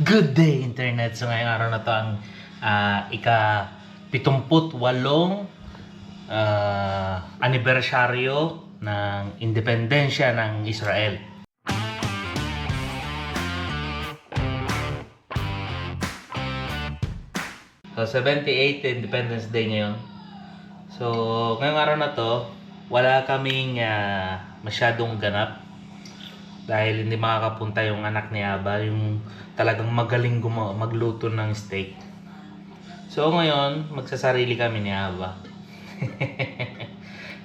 Good day, Internet! So ngayong araw na to ang ika-78 anibersaryo ng independensya ng Israel. So 78th Independence Day ngayon. So ngayong araw na to, wala kaming masyadong ganap. Dahil hindi makakapunta yung anak ni Aba, yung talagang magaling magluto ng steak. So ngayon, magsasarili kami ni Aba.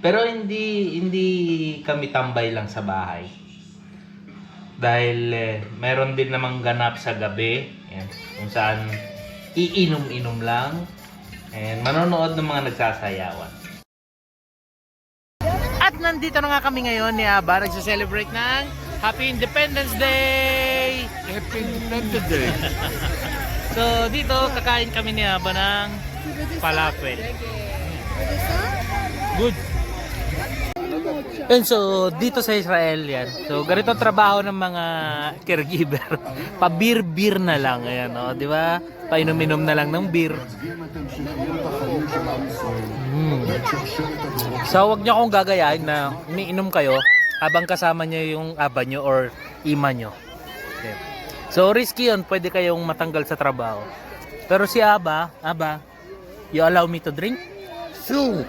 Pero hindi kami tambay lang sa bahay. Dahil meron din namang ganap sa gabi, yan, kung saan iinom-inom lang and manonood ng mga nagsasayawan. At nandito na nga kami ngayon ni Aba, nagsa-celebrate ng Happy Independence Day! Happy Independence Day! So dito kakain kami ni Aba ng falafel. Good! And so dito sa Israel yan. So ganito ang trabaho ng mga caregiver. Pa-beer na lang, ayan, no? Di ba? Painom-inom na lang ng beer. So wag niyo akong gagayahin na umiinom kayo habang kasama niyo yung aba niyo or ima niyo. Okay. So risky yun, pwede kayong matanggal sa trabaho. Pero si Aba, you allow me to drink? Sure!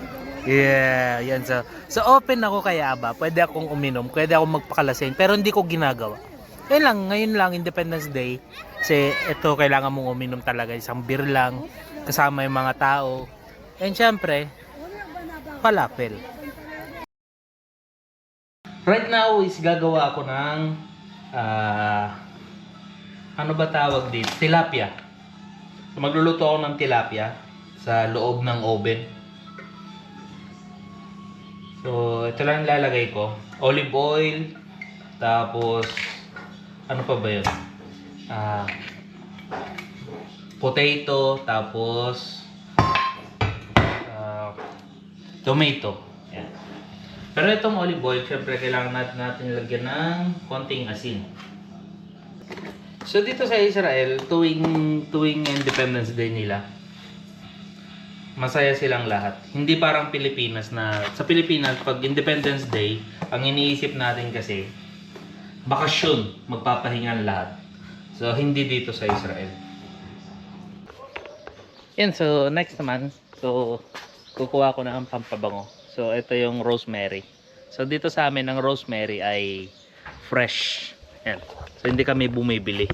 Yeah, yan. So open ako kay Aba. Pwede akong uminom, pwede akong magpakalasing, pero hindi ko ginagawa. Yan lang, ngayon lang, Independence Day. Kasi ito, kailangan mong uminom talaga. Isang beer lang, kasama yung mga tao. And syempre, falafel. Right now is gagawa ako ng ano ba tawag dito? Tilapia. So, magluluto ako ng tilapia sa loob ng oven. So ito lang ilalagay ko. Olive oil, tapos ano pa ba 'yun? Potato, tapos tomato. Yan. Pero itong olive oil, syempre kailangan natin lagyan ng konting asin. So dito sa Israel, tuwing Independence Day nila, masaya silang lahat. Hindi parang Pilipinas na, sa Pilipinas, pag Independence Day, ang iniisip natin kasi, bakasyon, magpapahingan lahat. So hindi dito sa Israel. Yan, so next naman, so kukuha ko na ang pampabango. So ito yung rosemary. So dito sa amin ang rosemary ay fresh. Yan. So hindi kami bumibili.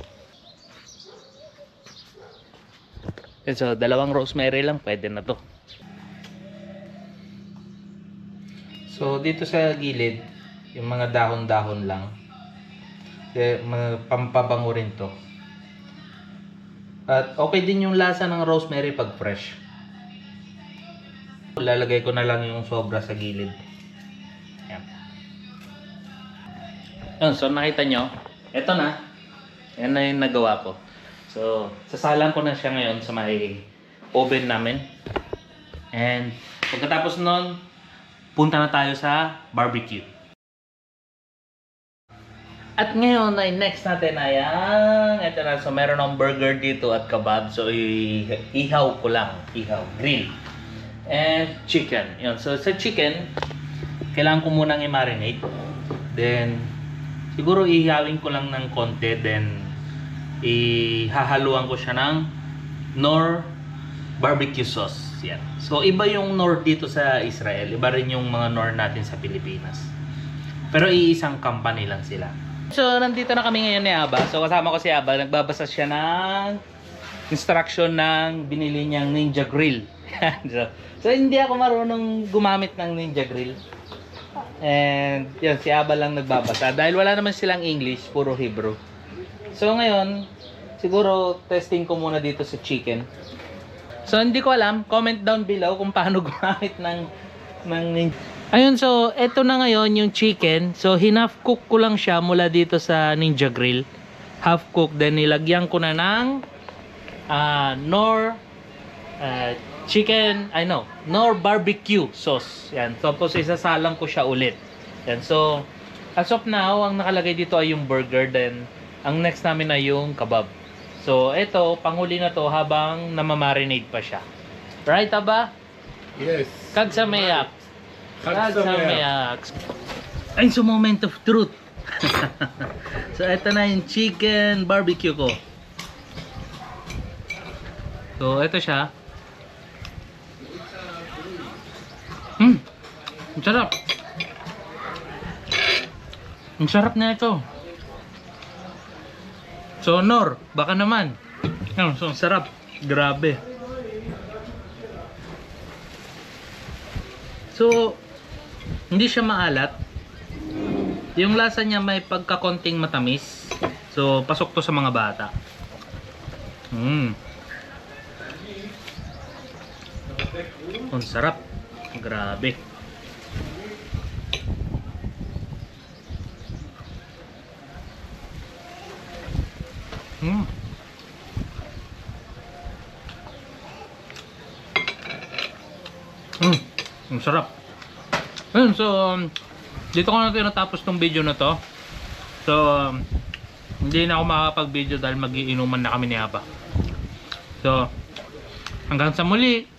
Yan, so dalawang rosemary lang pwede na to. So dito sa gilid, yung mga dahon-dahon lang. Pampabango rin to. At okay din yung lasa ng rosemary pag fresh. Lalagay ko na lang yung sobra sa gilid. Ayan. Yun, so nakita nyo, eto na. Yan na yung nagawa ko. So, sasalang ko na siya ngayon sa may oven namin. And pagkatapos nun, punta na tayo sa barbecue. At ngayon ay next natin ay eto na. So meron akong burger dito at kebab. So ihaw ko lang. Ihaw, grill. And chicken. Yun. So sa chicken, kailangan ko munang i-marinate. Then siguro ihawin ko lang ng konti. Then ihahaluan ko siya ng Knorr barbecue sauce. Yan. So iba yung Knorr dito sa Israel. Iba rin yung mga Knorr natin sa Pilipinas. Pero iisang company lang sila. So nandito na kami ngayon ni Aba. So kasama ko si Aba. Nagbabasa siya ng instruction ng binili niyang Ninja Grill. So hindi ako marunong gumamit ng Ninja Grill. And yun, si Aba lang nagbabasa. Dahil wala naman silang English, puro Hebrew. So ngayon, siguro testing ko muna dito sa chicken. So hindi ko alam, comment down below kung paano gumamit ng Ninja. Ayun, so eto na ngayon yung chicken. So hinalf cook ko lang siya mula dito sa Ninja Grill. Half cook, then nilagyan ko na ng Knorr Knorr barbecue sauce. Yan. Tapos isasalang ko siya ulit. Yan. So as of now, ang nakalagay dito ay yung burger, then ang next namin ay yung kebab. So, ito, panghuli na to habang namamarinate pa siya. Right, Aba? Yes. Kag sa mayak. Chag Sameach. Ay, so moment of truth. So, ito na yung chicken barbecue ko. So, ito siya. Ang sarap. Ang sarap na ito. So, Nor, baka naman. So, ang sarap. Grabe. So, hindi siya maalat. Yung lasa niya may pagkakonting matamis. So, pasok to sa mga bata. Ang sarap. Grabe. Ang sarap. Ayun, so dito ko na tinatapos tong video na to. So hindi na ako makakapag-video dahil magiinuman na kami ni Aba. So hanggang sa muli.